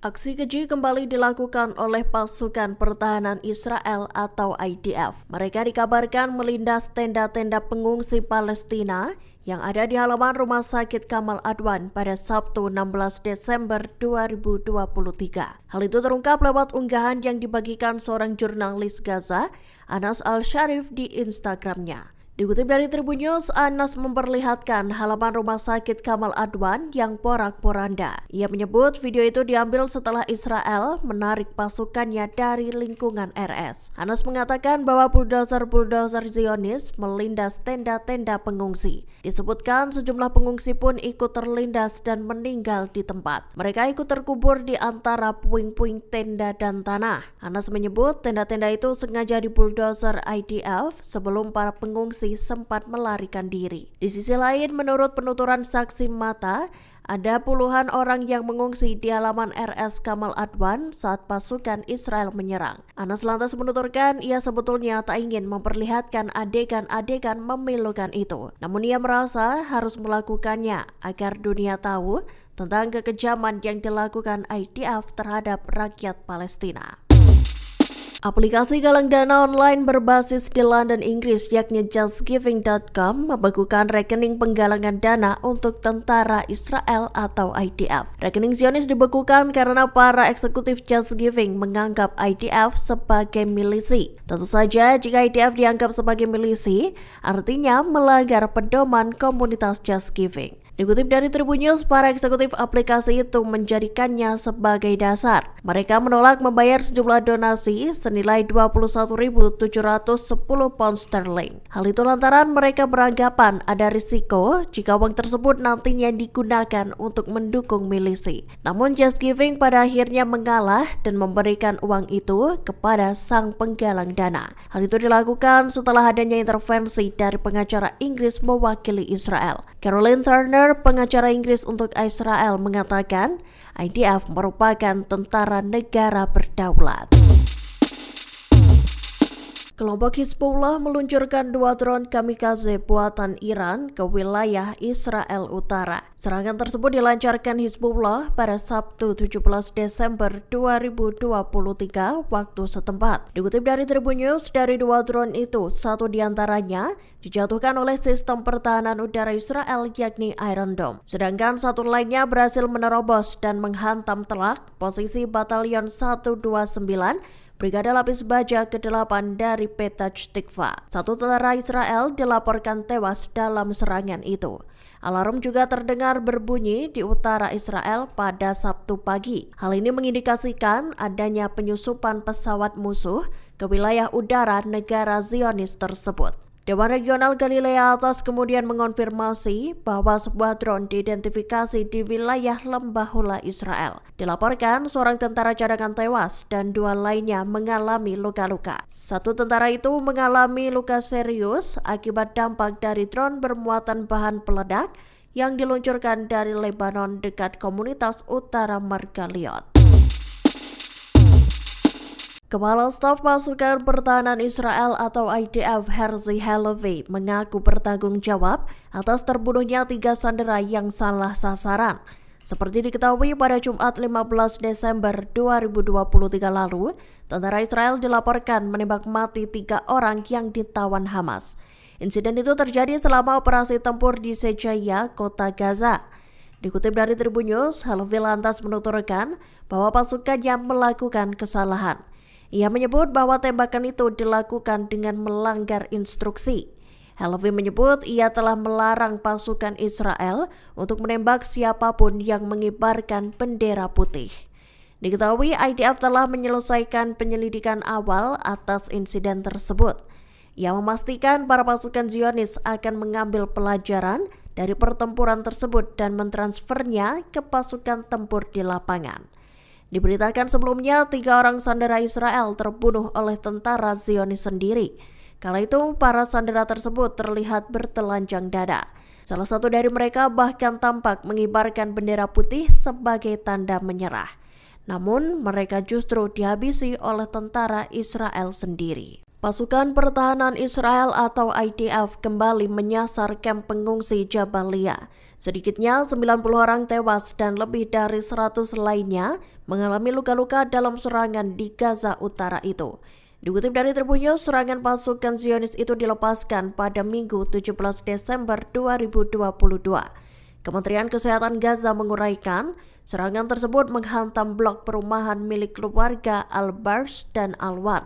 Aksi keji kembali dilakukan oleh pasukan pertahanan Israel atau IDF. Mereka dikabarkan melindas tenda-tenda pengungsi Palestina yang ada di halaman Rumah Sakit Kamal Adwan pada Sabtu 16 Desember 2023. Hal itu terungkap lewat unggahan yang dibagikan seorang jurnalis Gaza, Anas Al-Sharif di Instagramnya. Dikutip dari Tribun News, Anas memperlihatkan halaman Rumah Sakit Kamal Adwan yang porak-poranda. Ia menyebut video itu diambil setelah Israel menarik pasukannya dari lingkungan RS. Anas mengatakan bahwa bulldozer Zionis melindas tenda-tenda pengungsi. Disebutkan sejumlah pengungsi pun ikut terlindas dan meninggal di tempat. Mereka ikut terkubur di antara puing-puing tenda dan tanah. Anas menyebut tenda-tenda itu sengaja dibulldozer IDF sebelum para pengungsi sempat melarikan diri. Di sisi lain, menurut penuturan saksi mata, ada puluhan orang yang mengungsi di halaman RS Kamal Adwan saat pasukan Israel menyerang. Anas lantas menuturkan ia sebetulnya tak ingin memperlihatkan adegan-adegan memilukan itu. Namun ia merasa harus melakukannya agar dunia tahu tentang kekejaman yang dilakukan IDF terhadap rakyat Palestina. Aplikasi galang dana online berbasis di London, Inggris yakni justgiving.com membekukan rekening penggalangan dana untuk tentara Israel atau IDF. Rekening Zionis dibekukan karena para eksekutif Just Giving menganggap IDF sebagai milisi. Tentu saja jika IDF dianggap sebagai milisi, artinya melanggar pedoman komunitas Just Giving. Dikutip dari Tribun News, para eksekutif aplikasi itu menjadikannya sebagai dasar. Mereka menolak membayar sejumlah donasi senilai 21.710 pound sterling. Hal itu lantaran mereka beranggapan ada risiko jika uang tersebut nantinya digunakan untuk mendukung milisi. Namun Just Giving pada akhirnya mengalah dan memberikan uang itu kepada sang penggalang dana. Hal itu dilakukan setelah adanya intervensi dari pengacara Inggris mewakili Israel. Caroline Turner, pengacara Inggris untuk Israel, mengatakan IDF merupakan tentara negara berdaulat. Kelompok Hizbullah meluncurkan 2 drone kamikaze buatan Iran ke wilayah Israel Utara. Serangan tersebut dilancarkan Hizbullah pada Sabtu 17 Desember 2023 waktu setempat. Dikutip dari Tribun News, dari 2 drone itu, satu diantaranya dijatuhkan oleh sistem pertahanan udara Israel yakni Iron Dome. Sedangkan satu lainnya berhasil menerobos dan menghantam telak posisi Batalion 129 Brigade Lapis Baja ke-8 dari Petach Tikva. Satu tentara Israel dilaporkan tewas dalam serangan itu. Alarm juga terdengar berbunyi di utara Israel pada Sabtu pagi. Hal ini mengindikasikan adanya penyusupan pesawat musuh ke wilayah udara negara Zionis tersebut. Dewan Regional Galilea Atas kemudian mengonfirmasi bahwa sebuah drone diidentifikasi di wilayah Lembah Hula Israel. Dilaporkan seorang tentara cadangan tewas dan 2 lainnya mengalami luka-luka. Satu tentara itu mengalami luka serius akibat dampak dari drone bermuatan bahan peledak yang diluncurkan dari Lebanon dekat komunitas utara Margaliot. Kepala Staf Pasukan Pertahanan Israel atau IDF Herzi Halevi mengaku bertanggung jawab atas terbunuhnya 3 sandera yang salah sasaran. Seperti diketahui pada Jumat 15 Desember 2023 lalu, tentara Israel dilaporkan menembak mati 3 orang yang ditawan Hamas. Insiden itu terjadi selama operasi tempur di Sejaya, kota Gaza. Dikutip dari Tribun News, Halevi lantas menuturkan bahwa pasukannya melakukan kesalahan. Ia menyebut bahwa tembakan itu dilakukan dengan melanggar instruksi. Halevi menyebut ia telah melarang pasukan Israel untuk menembak siapapun yang mengibarkan bendera putih. Diketahui IDF telah menyelesaikan penyelidikan awal atas insiden tersebut. Ia memastikan para pasukan Zionis akan mengambil pelajaran dari pertempuran tersebut dan mentransfernya ke pasukan tempur di lapangan. Diberitakan sebelumnya 3 orang sandera Israel terbunuh oleh tentara Zionis sendiri. Kala itu para sandera tersebut terlihat bertelanjang dada. Salah satu dari mereka bahkan tampak mengibarkan bendera putih sebagai tanda menyerah. Namun mereka justru dihabisi oleh tentara Israel sendiri. Pasukan Pertahanan Israel atau IDF kembali menyasar kamp pengungsi Jabalia. Sedikitnya 90 orang tewas dan lebih dari 100 lainnya mengalami luka-luka dalam serangan di Gaza Utara itu. Dikutip dari Tribun News, serangan pasukan Zionis itu dilepaskan pada Minggu 17 Desember 2022. Kementerian Kesehatan Gaza menguraikan, serangan tersebut menghantam blok perumahan milik keluarga Al-Bars dan Al-Wan.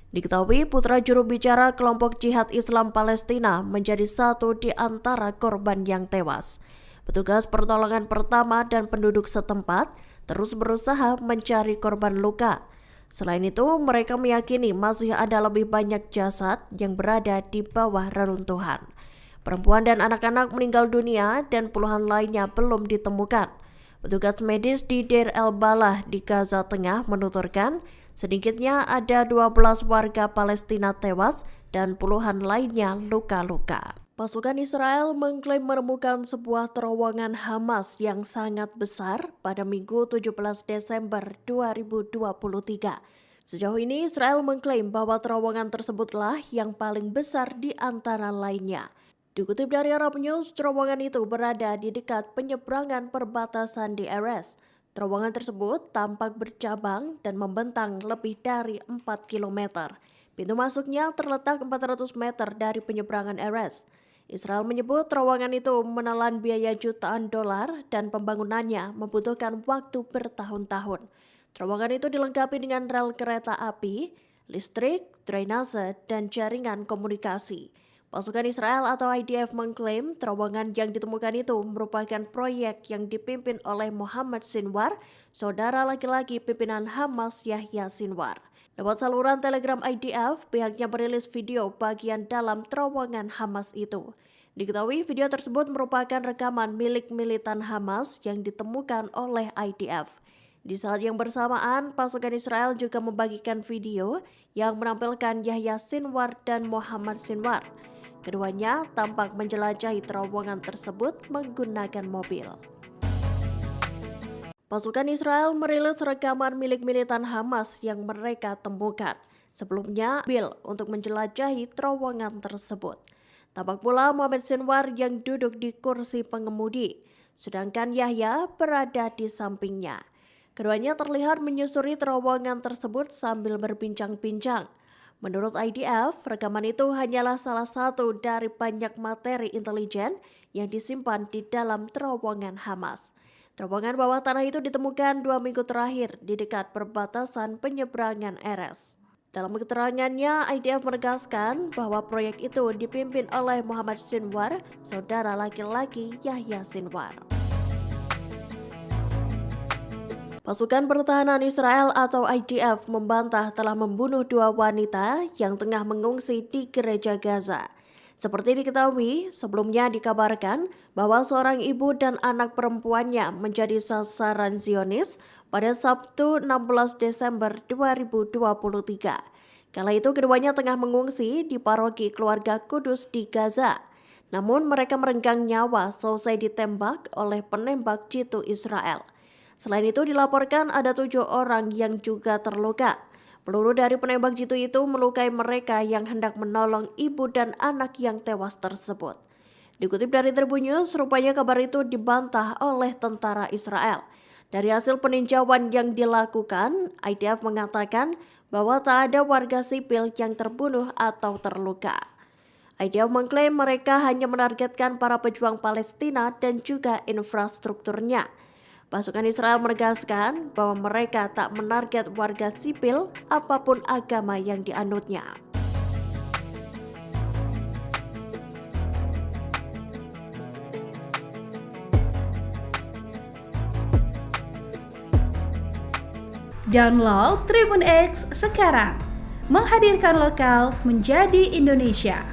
Diketahui putra juru bicara kelompok jihad Islam Palestina menjadi satu di antara korban yang tewas. Petugas pertolongan pertama dan penduduk setempat terus berusaha mencari korban luka. Selain itu, mereka meyakini masih ada lebih banyak jasad yang berada di bawah reruntuhan. Perempuan dan anak-anak meninggal dunia dan puluhan lainnya belum ditemukan. Petugas medis di Deir el-Balah di Gaza Tengah menuturkan, sedikitnya ada 12 warga Palestina tewas dan puluhan lainnya luka-luka. Pasukan Israel mengklaim menemukan sebuah terowongan Hamas yang sangat besar pada Minggu 17 Desember 2023. Sejauh ini Israel mengklaim bahwa terowongan tersebutlah yang paling besar di antara lainnya. Dikutip dari Arab News, terowongan itu berada di dekat penyeberangan perbatasan di Erez. Terowongan tersebut tampak bercabang dan membentang lebih dari 4 km. Pintu masuknya terletak 400 meter dari penyeberangan Erez. Israel menyebut terowongan itu menelan biaya jutaan dolar dan pembangunannya membutuhkan waktu bertahun-tahun. Terowongan itu dilengkapi dengan rel kereta api, listrik, drainase, dan jaringan komunikasi. Pasukan Israel atau IDF mengklaim terowongan yang ditemukan itu merupakan proyek yang dipimpin oleh Muhammad Sinwar, saudara laki-laki pimpinan Hamas Yahya Sinwar. Lewat saluran Telegram IDF, pihaknya merilis video bagian dalam terowongan Hamas itu. Diketahui video tersebut merupakan rekaman milik militan Hamas yang ditemukan oleh IDF. Di saat yang bersamaan, pasukan Israel juga membagikan video yang menampilkan Yahya Sinwar dan Muhammad Sinwar. Keduanya tampak menjelajahi terowongan tersebut menggunakan mobil. Pasukan Israel merilis rekaman milik militan Hamas yang mereka temukan. Sebelumnya, untuk menjelajahi terowongan tersebut. Tampak pula Muhammad Sinwar yang duduk di kursi pengemudi, sedangkan Yahya berada di sampingnya. Keduanya terlihat menyusuri terowongan tersebut sambil berbincang-bincang. Menurut IDF, rekaman itu hanyalah salah satu dari banyak materi intelijen yang disimpan di dalam terowongan Hamas. Terowongan bawah tanah itu ditemukan 2 minggu terakhir di dekat perbatasan penyeberangan Erez. Dalam keterangannya, IDF menegaskan bahwa proyek itu dipimpin oleh Muhammad Sinwar, saudara laki-laki Yahya Sinwar. Pasukan Pertahanan Israel atau IDF membantah telah membunuh 2 wanita yang tengah mengungsi di gereja Gaza. Seperti diketahui, sebelumnya dikabarkan bahwa seorang ibu dan anak perempuannya menjadi sasaran Zionis pada Sabtu 16 Desember 2023. Kala itu keduanya tengah mengungsi di paroki Keluarga Kudus di Gaza. Namun mereka merenggang nyawa selesai ditembak oleh penembak jitu Israel. Selain itu dilaporkan ada 7 orang yang juga terluka. Peluru dari penembak jitu itu melukai mereka yang hendak menolong ibu dan anak yang tewas tersebut. Dikutip dari Tribun News, rupanya kabar itu dibantah oleh tentara Israel. Dari hasil peninjauan yang dilakukan, IDF mengatakan bahwa tak ada warga sipil yang terbunuh atau terluka. IDF mengklaim mereka hanya menargetkan para pejuang Palestina dan juga infrastrukturnya. Pasukan Israel menegaskan bahwa mereka tak menarget warga sipil apapun agama yang dianutnya. Download Tribun X sekarang, menghadirkan lokal menjadi Indonesia.